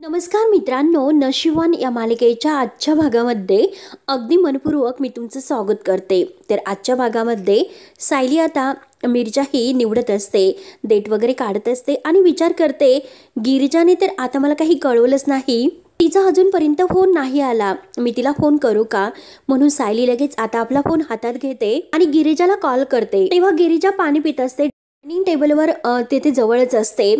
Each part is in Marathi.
नमस्कार मित्रांनो, नशिबवान या मालिकेच्या आजच्या भागामध्ये अगदी मनपूर्वक मी तुमचं स्वागत करते। तर आजच्या भागामध्ये सायली आता मिरजा ही निवडत असते, डेट वगैरे काढत असते आणि विचार करते गिरिजाने तर आता मला काही कळवलंच नाही, तिचा अजूनपर्यंत फोन नाही आला, मी तिला फोन करू का? म्हणून सायली लगेच आता आपला फोन हातात घेते आणि गिरिजाला कॉल करते। तेव्हा गिरिजा पाणी पित असते, डायनिंग टेबलवर तिथे जवळच असते।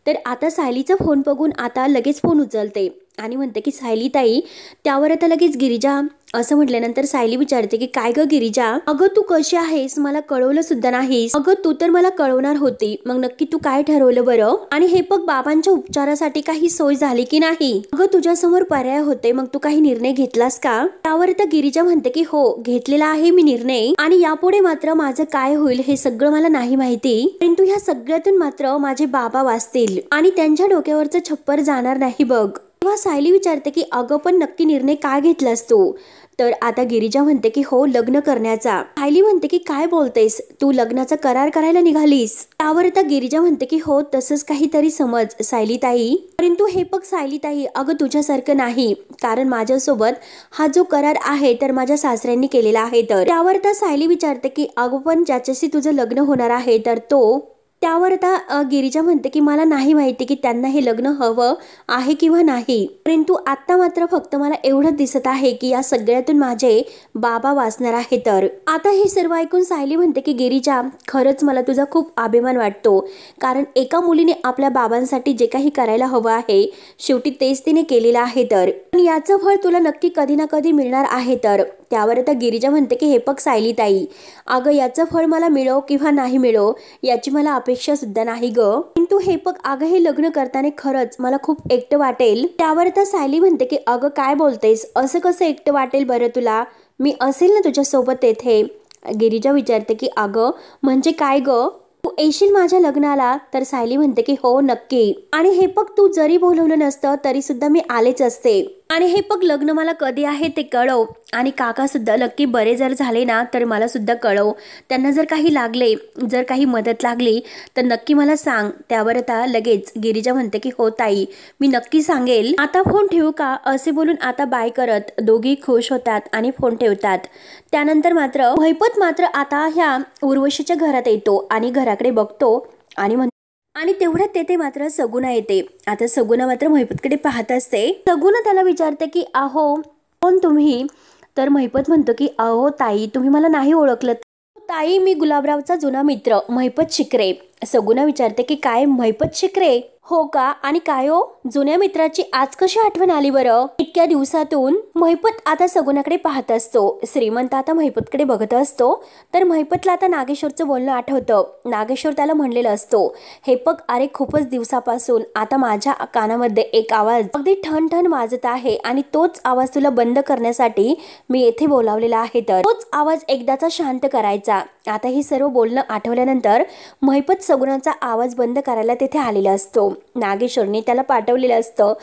तर आता सायलीचा फोन बघून आता लगेच फोन उचलते आणि म्हणते की सायली ताई। त्यावर आता लगेच गिरिजा असं म्हटल्यानंतर सायली विचारते की काय ग गिरिजा, अगं तू कशी आहेस, मला कळवलं सुद्धा नाहीस। अगं तू तर मला कळवणार होती, मग नक्की तू काय ठरवलं बरं? आणि हे बघ बाबांच्या उपचारासाठी काही सोय झाली की नाही? अगं तुझ्या समोर पर्याय होते, मग तू काही निर्णय घेतलास का? त्यावर आता गिरिजा म्हणते की हो घेतलेला आहे मी निर्णय, आणि यापुढे मात्र माझं काय होईल हे सगळं मला नाही माहिती, परंतु ह्या सगळ्यातून मात्र माझे बाबा वाचतील आणि त्यांच्या डोक्यावरचं छप्पर जाणार नाही बघ। तेव्हा सायली विचारते की अगं पण नक्की निर्णय काय घेतलास तू? तर आता गिरिजा म्हणते की हो लग्न करण्याचा। सायली म्हणते की काय बोलतेस, तू लग्नाचा करार करायला निघालीस? त्यावर आता गिरिजा म्हणते की हो तसंच काहीतरी समज सायली ताई, परंतु हे बघ सायली ताई, अगं तुझ्यासारखं नाही, कारण माझ्यासोबत हा जो करार आहे तर माझ्या सासऱ्यांनी केलेला आहे। तर त्यावर आता सायली विचारते की अगं पण ज्याच्याशी तुझं लग्न होणार आहे तर तो? त्यावर आता गिरिजा म्हणते की मला नाही माहिती की त्यांना हे लग्न हवं आहे किंवा नाही, परंतु आता मात्र फक्त मला एवढंच दिसत आहे की या सगळ्यातून माझे बाबा वाचणार आहे। तर आता हे सर्व ऐकून सायली म्हणते की गिरिजा खरंच मला तुझा खूप अभिमान वाटतो, कारण एका मुलीने आपल्या बाबांसाठी जे काही करायला हवं आहे शेवटी तेच तिने केलेलं आहे। तर याचं फळ तुला नक्की कधी ना कधी मिळणार आहे। तर त्यावर आता गिरिजा म्हणते की हे बघ सायली ताई, अगं याचं फळ मला मिळो किंवा नाही मिळो याची मला अपेक्षा सुद्धा नाही ग, पण तू हे बघ अगं हे लग्न करताना खरंच मला खूप एकटं वाटेल। त्यावर आता सायली म्हणते की अगं काय बोलतेस, असं कसं एकटं वाटेल बरं तुला, मी असेल ना तुझ्या सोबत तेथे। गिरिजा विचारते की अगं म्हणजे काय ग, तू येशील माझ्या लग्नाला? तर सायली म्हणते की हो नक्की, आणि हे बघ तू जरी बोलवलं नसतं तरी सुद्धा मी आलेच असते, आणि हे बघ लग्न मला कधी आहे ते कळव, आणि काका सुद्धा नक्की बरे जर झाले ना तर मला सुद्धा कळव, त्यांना जर काही लागले, जर काही मदत लागली तर नक्की मला सांग। त्यावर आता लगेच गिरिजा म्हणते की हो ताई मी नक्की सांगेल, आता फोन ठेवू का? असे बोलून आता बाय करत दोघी खुश होतात आणि फोन ठेवतात। त्यानंतर मात्र महिपत मात्र आता ह्या उर्वशीच्या घरात येतो आणि घराकडे बघतो आणि तेवढ्यात तेथे मात्र सगुना येते। आता सगुना मात्र महिपतकडे पाहत असते। सगुना त्याला विचारते की अहो कोण तुम्ही? तर महिपत म्हणतो की अहो ताई तुम्ही मला नाही ओळखलं ताई, मी गुलाबरावचा जुना मित्र महिपत शिकरे। सगुना विचारते की काय महिपत शिकरे? हो का, आणि काय हो जुन्या मित्राची आज कशी आठवण आली बरं इतक्या दिवसातून? महिपत आता सगुनाकडे पाहत असतो। श्रीमंत आता महिपतकडे बघत असतो, तर महिपतला आता नागेश्वरचं बोलणं आठवतं। नागेश्वर त्याला म्हणलेलं असतो, हे बघ अरे खूपच दिवसापासून आता माझ्या कानामध्ये एक आवाज अगदी ठण ठण वाजत आहे, आणि तोच आवाज तुला बंद करण्यासाठी मी येथे बोलावलेला आहे, तर तोच आवाज एकदाचा शांत करायचा। आता ही सर्व बोलणं आठवल्यानंतर महिपत सगुनाचा आवाज बंद करायला तेथे आलेला असतो। नागेश्वरने त्याला पाठवलेलं असतं।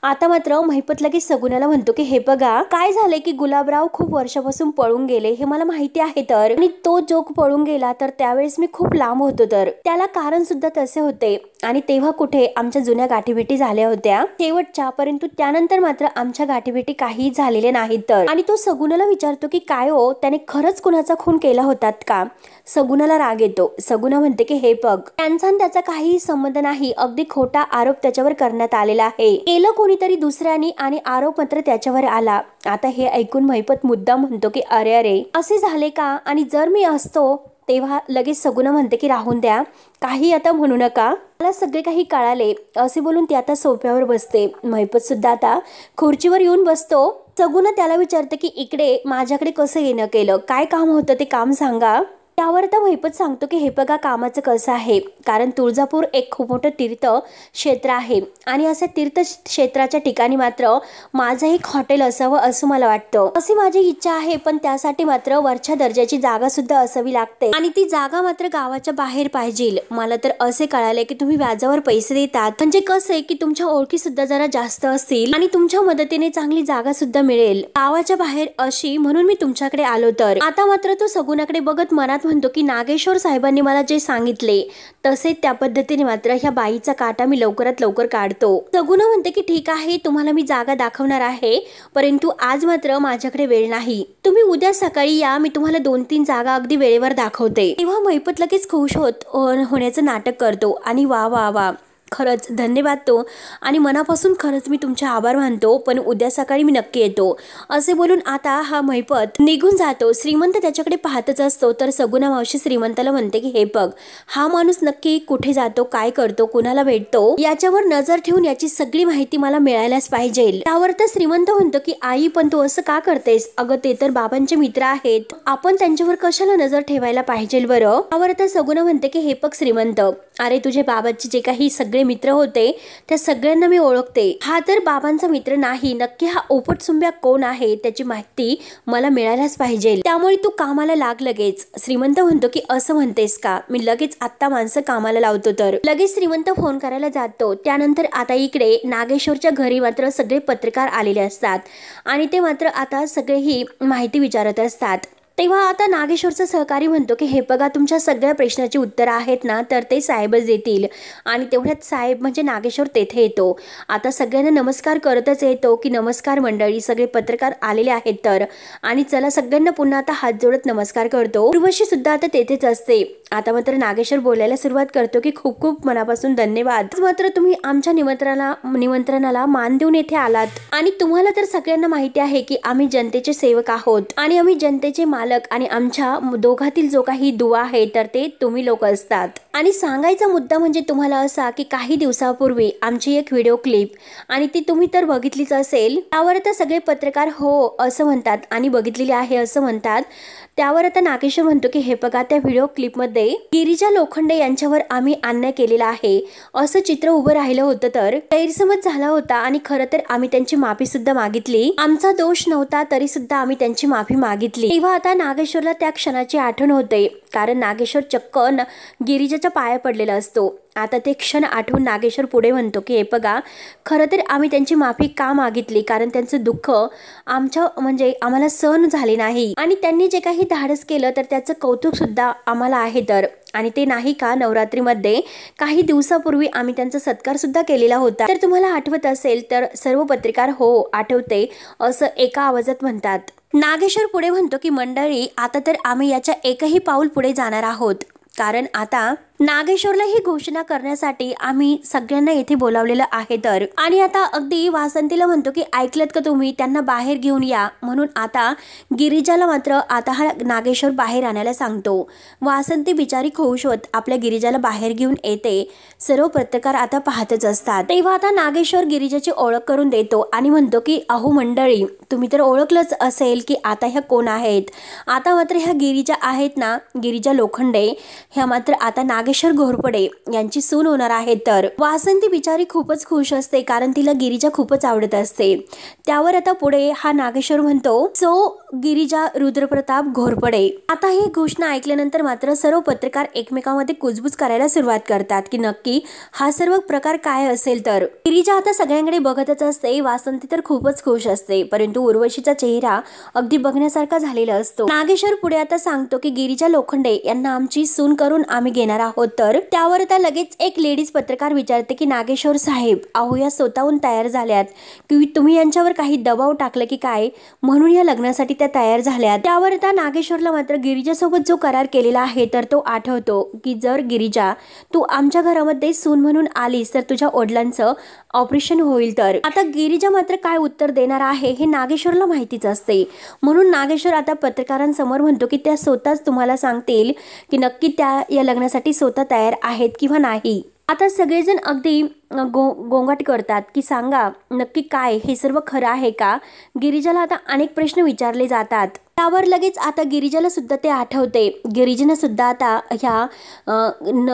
आता मात्र महिपत लगेच सगुनाला म्हणतो की हे बघा काय झाले की गुलाबराव खूप वर्षापासून पळून गेले हे मला माहिती आहे, तर आणि तो जो पळून गेला तर त्यावेळेस मी खूप लांब होतो, तर त्याला कारण सुद्धा तसे होते, आणि तेव्हा कुठे आमच्या जुन्या गाठीभेटी झाल्या होत्या शेवटच्या, परंतु त्यानंतर मात्र आमच्या गाठीभेटी काही झालेल्या नाहीत। तर आणि तो सगुनाला विचारतो की काय हो त्याने खरंच कुणाचा खून केला होतात का? सगुनाला राग येतो। सगुना म्हणते की हे बघ त्यांचा त्याचा काही संबंध नाही, अगदी खोटा आरोप त्याच्यावर करण्यात आलेला आहे, केलं कोणीतरी दुसऱ्यानी आणि आरोप मात्र त्याच्यावर आला। आता हे ऐकून महिपत मुद्दाम म्हणतो की अरे अरे असे झाले का, आणि जर मी असतो? तेव्हा लगेच सगुना म्हणते की राहून द्या, काही आता म्हणू नका, मला सगळे काही कळाले, असे बोलून ती आता सोफ्यावर बसते। महिपत सुद्धा आता खुर्चीवर येऊन बसतो। सगुना त्याला विचारते की इकडे माझ्याकडे कसं येणं केलं, काय काम होतं ते काम सांगा। त्यावर तर महिपत सांगतो की हे बघा कामाचं कसं आहे, कारण तुळजापूर एक खूप मोठं तीर्थ क्षेत्र आहे, आणि अशा तीर्थ क्षेत्राच्या ठिकाणी मात्र माझं एक हॉटेल असावं असं मला वाटतं, अशी माझी इच्छा आहे, पण त्यासाठी मात्र वरच्या दर्जाची जागा सुद्धा असावी लागते, आणि ती जागा मात्र गावाच्या बाहेर पाहिजे। मला तर असे कळाले की तुम्ही व्याजावर पैसे देतात, म्हणजे कसं आहे की तुमच्या ओळखी सुद्धा जरा जास्त असतील आणि तुमच्या मदतीने चांगली जागा सुद्धा मिळेल गावाच्या बाहेर अशी, म्हणून मी तुमच्याकडे आलो। तर आता मात्र तो सगुनाकडे बघत मनात म्हणतो की नागेश्वर साहेबांनी मला जे सांगितले तसे त्या पद्धतीने मात्र ह्या बाईचा काटा मी लवकरात लवकर काढतो. सगुणा म्हणते की ठीक आहे, तुम्हाला मी जागा दाखवणार आहे, परंतु आज मात्र माझ्याकडे वेळ नाही. तुम्ही उद्या सकाळी या, मी तुम्हाला 2-3 जागा अगदी वेळेवर दाखवते. तेव्हा महिपत लगेच खुश होण्याचं नाटक करतो आणि वा वा वा, खरंच धन्यवाद तो, आणि मनापासून खरंच मी तुमचे आभार मानतो, पण उद्या सकाळी मी नक्की येतो असे बोलून आता हा महिपत निघून जातो. श्रीमंत त्याच्याकडे पाहतच असतो. तर सगुणा मावशी श्रीमंताला म्हणते की हे बघ, हा माणूस नक्की कुठे जातो, काय करतो, कुणाला भेटतो, याच्यावर नजर ठेवून याची सगळी माहिती मला मिळायलाच पाहिजे. त्यावर तर श्रीमंत म्हणतो की आई, पण तू असं का करतेस? अगं ते तर बाबांचे मित्र आहेत, आपण त्यांच्यावर कशाला नजर ठेवायला पाहिजे बरं? त्यावर तर सगुणा म्हणते की हे बघ श्रीमंत, अरे तुझे बाबाचे जे काही सगळे मित्र होते त्या सगळ्यांना मी ओळखते. हा तर बाबांचा मित्र नाही. नक्की हा ओपटसुंब्या कोण आहे त्याची माहिती मला मिळायलाच पाहिजे. त्यामुळे तू कामाला लाग लगेच. श्रीमंत म्हणतो की असं म्हणतेस का? मी लगेच आत्ता माणसं कामाला लावतो. तर लगेच श्रीमंत फोन करायला जातो. त्यानंतर आता इकडे नागेश्वरच्या घरी मात्र सगळे पत्रकार आलेले असतात आणि ते मात्र आता सगळे ही माहिती विचारत असतात. तेव्हा आता नागेश्वरचा सहकारी म्हणतो की हे बघा, तुमच्या सगळ्या प्रश्नाची उत्तरं आहेत ना, तर ते साहेबच देतील. आणि तेवढ्यात साहेब म्हणजे नागेश्वर तेथे येतो. आता सगळ्यांना नमस्कार करतच येतो की नमस्कार मंडळी, सगळे पत्रकार आलेले आहेत तर, आणि चला सगळ्यांना पुन्हा आता हात जोडत नमस्कार करतो. उर्वशी सुद्धा आता तेथेच असते. आता मात्र नागेश्वर बोलायला सुरुवात करतो की खूप खूप मनापासून धन्यवाद, मात्र तुम्ही आमच्या निमंत्रणाला मान देऊन येथे आलात, आणि तुम्हाला तर सगळ्यांना माहिती आहे की आम्ही जनतेचे सेवक आहोत आणि आम्ही जनतेचे आणि आमच्या दोघातील जो काही दुवा आहे तर ते तुम्ही लोक असतात. आणि सांगायचा मुद्दा म्हणजे तुम्हाला असा की काही दिवसापूर्वी आमची एक व्हिडिओ क्लिप, आणि ती तुम्ही तर बघितलीच असेल. त्यावर आता सगळे पत्रकार हो असं म्हणतात आणि बघितलेली आहे असं म्हणतात. त्यावर आता नागेश्वर म्हणतो की हे बघा, त्या व्हिडिओ क्लिपमध्ये गिरिजा लोखंडे यांच्यावर आम्ही अन्याय केलेला आहे असं चित्र उभं राहिलं होतं, तर गैरसमज झाला होता आणि खरं तर आम्ही त्यांची माफी सुद्धा मागितली. आमचा दोष नव्हता तरी सुद्धा आम्ही त्यांची माफी मागितली. तेव्हा आता नागेश्वरला त्या क्षणाची आठवण होते, कारण नागेश्वर चक्क गिरिजाच्या पाया पडलेला असतो. आता ते क्षण आठवून नागेश्वर पुढे म्हणतो की हे बघा, खरं तर आम्ही त्यांची माफी का मागितली, कारण त्यांचं दुःख आम्हाला सहन झाले नाही, आणि त्यांनी जे काही धाडस केलं तर त्याचं कौतुक सुद्धा आम्हाला आहे. तर आणि ते नाही का, नवरात्रीमध्ये काही दिवसापूर्वी आम्ही त्यांचा सत्कार सुद्धा केलेला होता. तर तुम्हाला आठवत असेल तर सर्व पत्रकार हो आठवते असं एका आवाजात म्हणतात. नागेश्वर पुढे म्हणतो की मंडळी, आता तर आम्ही याच्या एकही पाऊल पुढे जाणार आहोत, कारण आता नागेश्वरला ही घोषणा करण्यासाठी आम्ही सगळ्यांना येथे बोलावलेलं आहे. तर आणि आता अगदी वासंतीला म्हणतो की ऐकलत का तुम्ही, त्यांना बाहेर घेऊन या. म्हणून आता गिरिजाला मात्र आता हा नागेश्वर बाहेर आणायला सांगतो. वासंती बिचारी खुश होत आपल्या गिरिजाला बाहेर घेऊन येते. सर्व पत्रकार आता पाहतच असतात. तेव्हा आता नागेश्वर गिरिजाची ओळख करून देतो आणि म्हणतो की अहो मंडळी, तुम्ही तर ओळखलंच असेल की आता ह्या कोण आहेत. आता मात्र ह्या गिरिजा आहेत ना, गिरिजा लोखंडे, ह्या मात्र आता नागेश्वर घोरपडे यांची सून होणार आहे. तर वासंती बिचारी खूपच खुश असते, कारण तिला गिरिजा खूपच आवडत असते. त्यावर आता पुढे हा नागेश्वर म्हणतो, सो गिरिजा रुद्रप्रताप घोरपडे. आता ही घोषणा ऐकल्यानंतर मात्र सर्व पत्रकार एकमेकांमध्ये कुजबुज करायला सुरुवात करतात की नक्की हा सर्व प्रकार काय असेल. तर गिरिजा आता सगळ्यांकडे बघतच असते. वासंती तर खूपच खुश असते, परंतु उर्वशीचा चेहरा अगदी बघण्यासारखा झालेला असतो. नागेश्वर पुढे आता सांगतो की गिरिजा लोखंडे यांना आमची सून करून आम्ही घेणार आहोत. तर त्यावर आता लगेच एक लेडीज पत्रकार विचारते की नागेश्वर साहेब, अहो या स्वतःहून तयार झाल्यात की तुम्ही यांच्यावर काही दबाव टाकलं की काय, म्हणून या लग्नासाठी त्या तयार झाल्यात. त्यावर आता नागेश्वरला मात्र गिरिजासोबत जो करार केलेला आहे तर तो आठवतो की जर गिरिजा तू आमच्या घरामध्ये सून म्हणून आलीस तर तुझ्या वडिलांचं ऑपरेशन होईल. तर आता गिरिजा मात्र काय उत्तर देणार आहे हे नागेश्वरला माहितीच असते. म्हणून नागेश्वर आता पत्रकारांसमोर म्हणतो की त्या स्वतःच तुम्हाला सांगतील की नक्की त्या या लग्नासाठी स्वतः तयार आहेत किंवा नाही. आता सगळेजण अगदी गोंगाट करतात की सांगा नक्की काय हे सर्व खरं आहे का. गिरिजाला आता अनेक प्रश्न विचारले जातात. त्यावर लगेच आता गिरिजाला सुद्धा ते आठवते. गिरिजानं सुद्धा आता ह्या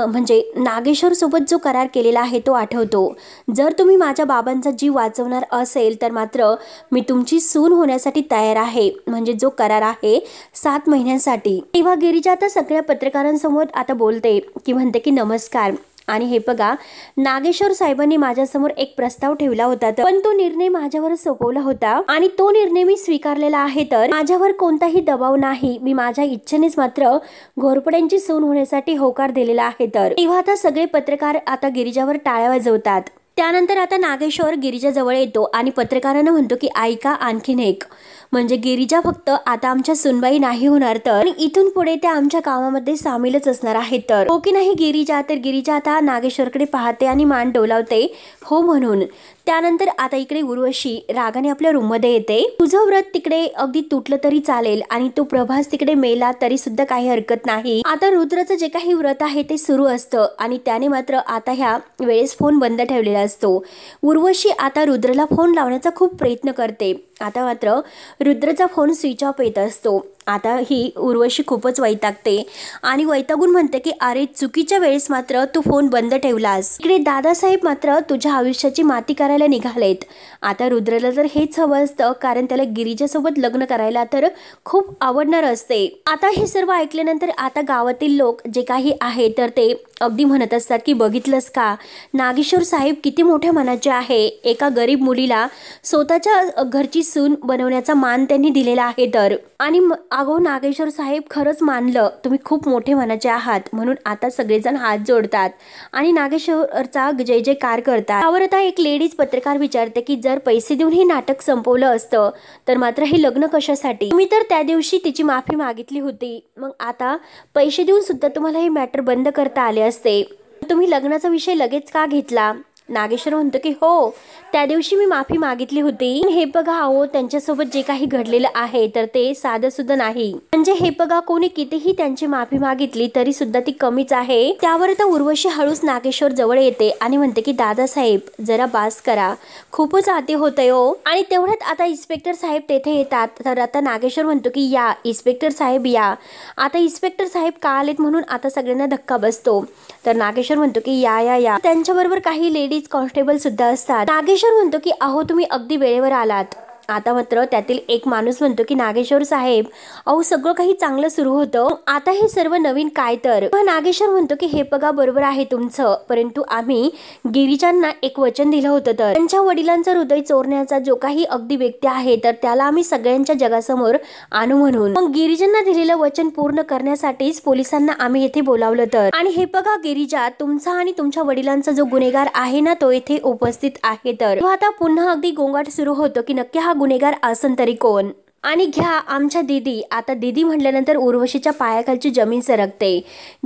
म्हणजे नागेश्वर सोबत जो करार केलेला आहे तो आठवतो. जर तुम्ही माझ्या बाबांचा जीव वाचवणार असेल तर मात्र मी तुमची सून होण्यासाठी तयार आहे, म्हणजे जो करार आहे 7 महिन्यांसाठी. तेव्हा गिरिजा आता सगळ्या पत्रकारांसमोर आता बोलते की म्हणते की नमस्कार, आणि हे बघा, नागेश्वर साहेबांनी माझ्यासमोर एक प्रस्ताव ठेवला होता, पण तो निर्णय माझ्यावर सोपवला होता आणि तो निर्णय मी स्वीकारलेला आहे. तर माझ्यावर कोणताही दबाव नाही, मी माझ्या इच्छेनेच मात्र घोरपड्यांची सून होण्यासाठी होकार दिलेला आहे. तर तेव्हा आता सगळे पत्रकार आता गिरिजावर टाळ्या वाजवतात. त्यानंतर आता नागेश्वर गिरिजाजवळ येतो आणि पत्रकारांना म्हणतो की ऐका आणखीन एक, म्हणजे गिरिजा फक्त आता आमच्या सुनबाई नाही होणार, तर इथून पुढे त्या आमच्या कामामध्ये सामीलच असणार आहेत. तर हो की नाही गिरिजा? तर गिरिजा आता नागेश्वरकडे पाहते आणि मान डोलावते हो म्हणून. त्यानंतर आता इकडे उर्वशी रागाने आपल्या रूममध्ये येते. तुझं व्रत तिकडे अगदी तुटलं तरी चालेल आणि तो प्रभास तिकडे मेला तरी सुद्धा काही हरकत नाही. आता रुद्रचं जे काही व्रत आहे ते सुरू असतं आणि त्याने मात्र आता ह्या वेळेस फोन बंद ठेवलेला असतो. उर्वशी आता रुद्रला फोन लावण्याचा खूप प्रयत्न करते. आता मात्र रुद्रचा फोन स्विच ऑफ येत असतो. आता ही उर्वशी खूपच वैतागते आणि वैतागून म्हणते की अरे चुकीच्या वेळेस मात्र तू फोन बंद ठेवलास. इकडे दादासाहेब मात्र तुझ्या आयुष्याची माती करायला निघालेत. आता रुद्रला तर हेच हवं असतं, कारण त्याला गिरिजासोबत लग्न करायला तर खूप आवडणार असते. आता हे सर्व ऐकल्यानंतर आता गावातील लोक जे काही आहे तर ते अगदी म्हणत असतात की बघितलंस का, नागेश्वर साहेब किती मोठ्या मनाचे आहे. एका गरीब मुलीला स्वतःच्या घरची सून बनवण्याचा मान त्यांनी दिलेला आहे. तर आणि अगो नागेश्वर साहेब खरंच मानलं, तुम्ही खूप मोठे मनाचे आहात. म्हणून आता सगळेजण हात जोडतात आणि नागेश्वरचा जय जयकार करतात. त्यावर आता एक लेडीज पत्रकार विचारते की जर पैसे देऊन हे नाटक संपवलं असतं तर मात्र हे लग्न कशासाठी? तुम्ही तर त्या दिवशी तिची माफी मागितली होती, मग आता पैसे देऊन सुद्धा तुम्हाला हे मॅटर बंद करता आले असते. तुम्ही लग्नाचा विषय लगेच का घेतला? नागेश्वर म्हणतो की हो, त्या दिवशी मी माफी मागितली होती. हे बघा अहो, त्यांच्यासोबत जे काही घडलेलं आहे तर ते साधं सुद्धा नाही. म्हणजे हे बघा, कोणी कितीही त्यांची माफी मागितली तरी सुद्धा ती कमीच आहे. त्यावर आता उर्वशी हळूच नागेश्वर जवळ येते आणि म्हणते की दादासाहेब जरा बास करा, खूपच आती होतंय हो. आणि तेवढ्यात आता इन्स्पेक्टर साहेब तेथे येतात. तर आता नागेश्वर म्हणतो की या इन्स्पेक्टर साहेब या. आता इन्स्पेक्टर साहेब का आलेत म्हणून आता सगळ्यांना धक्का बसतो. तर नागेश्वर म्हणतो की या या या. त्यांच्याबरोबर काही लेडीज कॉन्स्टेबल सुद्धा असतात. नागेश्वर म्हणतो की अहो तुम्ही अगदी वेळेवर आलात. आता मात्र त्यातील एक माणूस म्हणतो की नागेश्वर साहेब अहो सगळं काही चांगलं सुरू होतं, आता हे सर्व नवीन काय? तर नागेश्वर म्हणतो की हे बघा बरोबर आहे तुमचं, परंतु आम्ही गिरिजांना एक वचन दिलं होतं, तर त्यांच्या वडिलांचं हृदय चोरण्याचा जो काही अगदी व्यक्ती आहे तर त्याला आम्ही सगळ्यांच्या जगासमोर आणू म्हणून. मग गिरिजांना दिलेलं वचन पूर्ण करण्यासाठीच पोलिसांना आम्ही येथे बोलावलं. तर आणि हे बघा गिरिजा, तुमचा आणि तुमच्या वडिलांचा जो गुन्हेगार आहे ना तो येथे उपस्थित आहे. तर आता पुन्हा अगदी गोंगाट सुरू होतो की नक्की हा गुन्हेगार असन तरी कोण? आणि घ्या आमच्या दीदी. आता दीदी म्हटल्यानंतर उर्वशीच्या पायाखालची जमीन सरकते.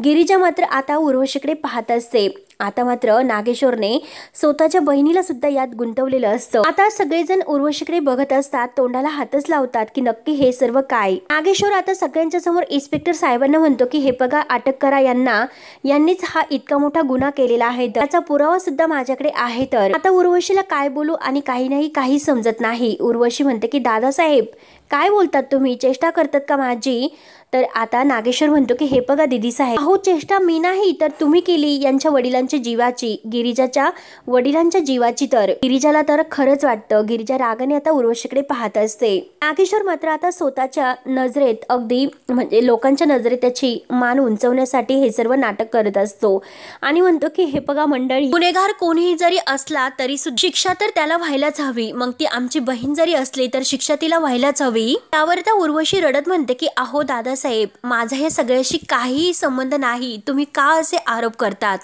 गिरिजा मात्र आता उर्वशीकडे पाहत असते. आता मात्र नागेश्वरने स्वतःच्या बहिणीला सुद्धा यात गुंतवलेलं असतं. आता सगळेजण उर्वशीकडे बघत असतात, तोंडाला हातच लावतात की नक्की हे सर्व काय? नागेश्वर आता सगळ्यांच्या समोर इन्स्पेक्टर साहेबांना म्हणतो की हे बघा अटक करा यांना, यांनीच हा इतका मोठा गुन्हा केलेला आहे, त्याचा पुरावा सुद्धा माझ्याकडे आहे. तर आता उर्वशीला काय बोलू आणि काही नाही, काही समजत नाही. उर्वशी म्हणते की दादासाहेब काय बोलतात तुम्ही, चेष्टा करतात का माझी? तर आता नागेश्वर म्हणतो की हे बघा दीदी साहेब, अहो चेष्टा मी नाही तर तुम्ही केली यांच्या वडिलांच्या जीवाची, गिरिजाच्या वडिलांच्या जीवाची. तर गिरिजाला तर खरंच वाटतं. गिरिजा रागाने आता उर्वशीकडे पाहत असते. नागेश्वर मात्र आता स्वतःच्या नजरेत अगदी म्हणजे लोकांच्या नजरेत त्याची मान उंचवण्यासाठी हे सर्व नाटक करत असतो आणि म्हणतो की हे बघा मंडळी, गुन्हेगार कोणीही जरी असला तरी शिक्षा तर त्याला व्हायलाच हवी, मग ती आमची बहीण जरी असली तर शिक्षा तिला व्हायलाच हवी. त्यावर त्या उर्वशी रडत म्हणते की अहो दादासाहेब, माझा हे सगळ्याशी काहीही संबंध नाही, तुम्ही का असे आरोप करतात?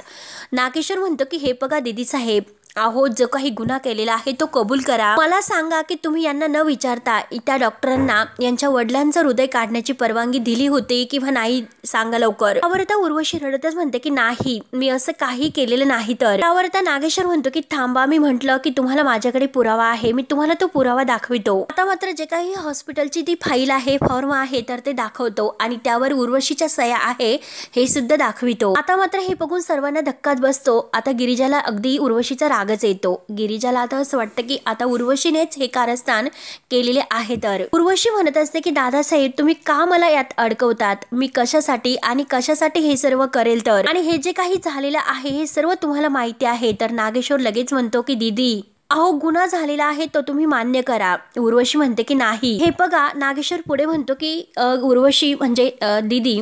नागेश्वर म्हणतो की हे बघा दीदी साहेब, अहो जो काही गुन्हा केलेला आहे तो कबूल करा. मला सांगा की तुम्ही यांना न विचारता त्या डॉक्टरांना यांच्या वडिलांचं हृदय काढण्याची परवानगी दिली होती किंवा नाही, सांगा लवकर. त्यावर आता उर्वशी रडतच म्हणते की नाही, मी असं काही केलेलं नाही. तर त्यावर आता नागेश्वर म्हणतो की थांबा, मी म्हंटल की तुम्हाला माझ्याकडे पुरावा आहे, मी तुम्हाला तो पुरावा दाखवितो. आता मात्र जे काही हॉस्पिटलची ती फाईल आहे, फॉर्म आहे तर ते दाखवतो आणि त्यावर उर्वशीच्या सह्या आहे हे सुद्धा दाखवितो. आता मात्र हे बघून सर्वांना धक्काच बसतो. आता गिरिजाला अगदी उर्वशीचा रागच येतो. गिरिजाला आता असं वाटतं की आता उर्वशीनेच हे कारस्थान केलेले आहे. तर उर्वशी म्हणत असते की दादासाहेब तुम्ही का मला यात अडकवतात, मी कशासाठी आणि कशासाठी हे सर्व करेल, तर आणि हे जे काही झालेलं आहे हे सर्व तुम्हाला माहिती आहे. तर नागेश्वर लगेच म्हणतो की दीदी अहो गुन्हा झालेला आहे तो तुम्ही मान्य करा. उर्वशी म्हणते की नाही. हे बघा नागेश्वर पुढे म्हणतो की उर्वशी म्हणजे दीदी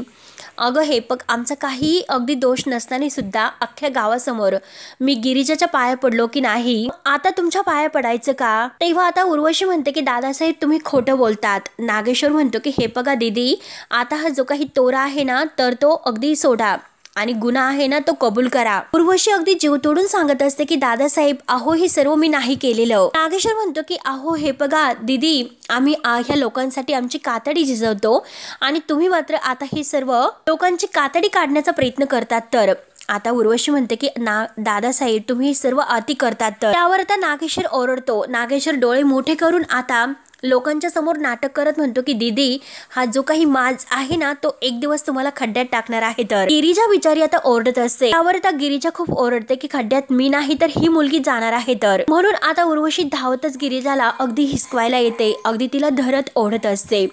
अगं हे बघ, आमचा काही अगदी दोष नसताना सुद्धा अख्ख्या गावासमोर मी गिरिजाच्या पाया पडलो की नाही, आता तुमच्या पाया पडायचं का? तेव्हा आता उर्वशी म्हणते की दादासाहेब तुम्ही खोटं बोलतात. नागेश्वर म्हणतो की हे बघा दीदी, आता हा जो काही तोरा आहे ना तर तो अगदी सोडा आणि गुन्हा आहे ना तो कबूल करा. उर्वशी अगदी जीव तोडून सांगत असते की दादासाहेब अहो हे सर्व मी नाही केलेलं. नागेश्वर म्हणतो की अहो हे बघा दीदी, आम्ही ह्या लोकांसाठी आमची कातडी झिजवतो आणि तुम्ही मात्र आता हे सर्व लोकांची कातडी काढण्याचा प्रयत्न करतात. तर आता उर्वशी म्हणते की दादासाहेब तुम्ही सर्व अति करतात. तर त्यावर आता नागेश्वर ओरडतो. नागेश्वर डोळे मोठे करून आता लोकांच्या समोर नाटक करत म्हणतो की दीदी, हा जो काही माज आहे ना तो एक दिवस तुम्हाला खड्ड्यात टाकणार आहे. तर गिरिजा बिचारी आता ओरडत असते. त्यावर आता गिरिजा खूप ओरडते की खड्ड्यात मी नाही तर ही मुलगी जाणार आहे. तर म्हणून आता उर्वशी धावतच गिरिजाला अगदी हिसकवायला येते. अगदी तिला धरत ओढत असते.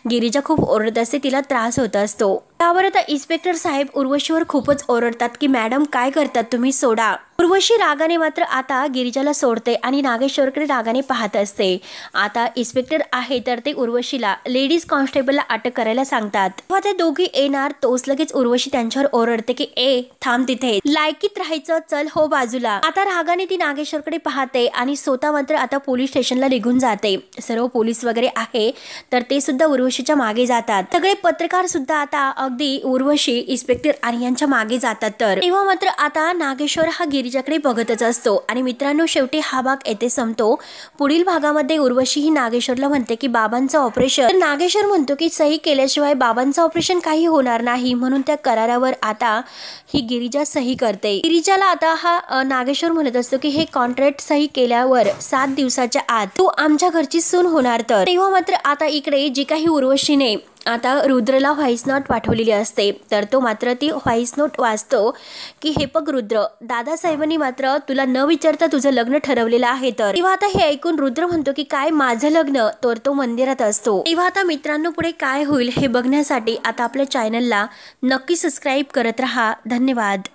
गिरिजा खूप ओरडत असते, तिला त्रास होत असतो. त्यावर आता इन्स्पेक्टर साहेब उर्वशीवर खूपच ओरडतात की मॅडम काय करतात तुम्ही, सोडा. उर्वशी रागाने मात्र आता गिरिजाला सोडते आणि नागेश्वरकडे रागाने पाहत असते. आता इन्स्पेक्टर आहे तर ते उर्वशीला लेडीज कॉन्स्टेबलला अटक करायला सांगतात. तेव्हा ते दोघी येणार तोच लगेच उर्वशी त्यांच्यावर ओरडते की ए थांब तिथे, लायकीत राहायचं, चल हो बाजूला. आता रागाने ती नागेश्वरकडे पाहते आणि स्वतः मात्र आता पोलीस स्टेशनला निघून जाते. सर्व पोलीस वगैरे आहे तर ते सुद्धा उर्वशीच्या मागे जातात. सगळे पत्रकार सुद्धा आता अगदी उर्वशी, इन्स्पेक्टर आणि यांच्या मागे जातात. तर तेव्हा मात्र आता नागेश्वर हा गिरिजाकडे बघतच असतो. आणि मित्रांनो, शेवटी हा भाग येथे संपतो. पुढील भागामध्ये उर्वशी ही नागेश्वरला म्हणते की बाबांचं ऑपरेशन. नागेश्वर म्हणतो की सही केल्याशिवाय बाबांचं ऑपरेशन काही होणार नाही, म्हणून त्या करारावर आता ही गिरिजा सही करते. गिरिजाला आता हा नागेश्वर म्हणत असतो की हे कॉन्ट्रॅक्ट सही केल्यावर 7 दिवसाच्या आत तू आमच्या घरची सून होणार. तर तेव्हा मात्र आता इकडे जी काही उर्वशीने आता रुद्रला व्हॉइस नोट पाठवलेली असते तर तो मात्र ती व्हॉइस नोट वाचतो की हे बघ रुद्र, दादासाहेबांनी मात्र तुला न विचारता तुझं लग्न ठरवलेलं आहे. तर तेव्हा आता हे ऐकून रुद्र म्हणतो की काय माझं लग्न, तर तो मंदिरात असतो. तेव्हा आता मित्रांनो पुढे काय होईल हे बघण्यासाठी आता आपल्या चॅनलला नक्की सबस्क्राईब करत राहा. धन्यवाद.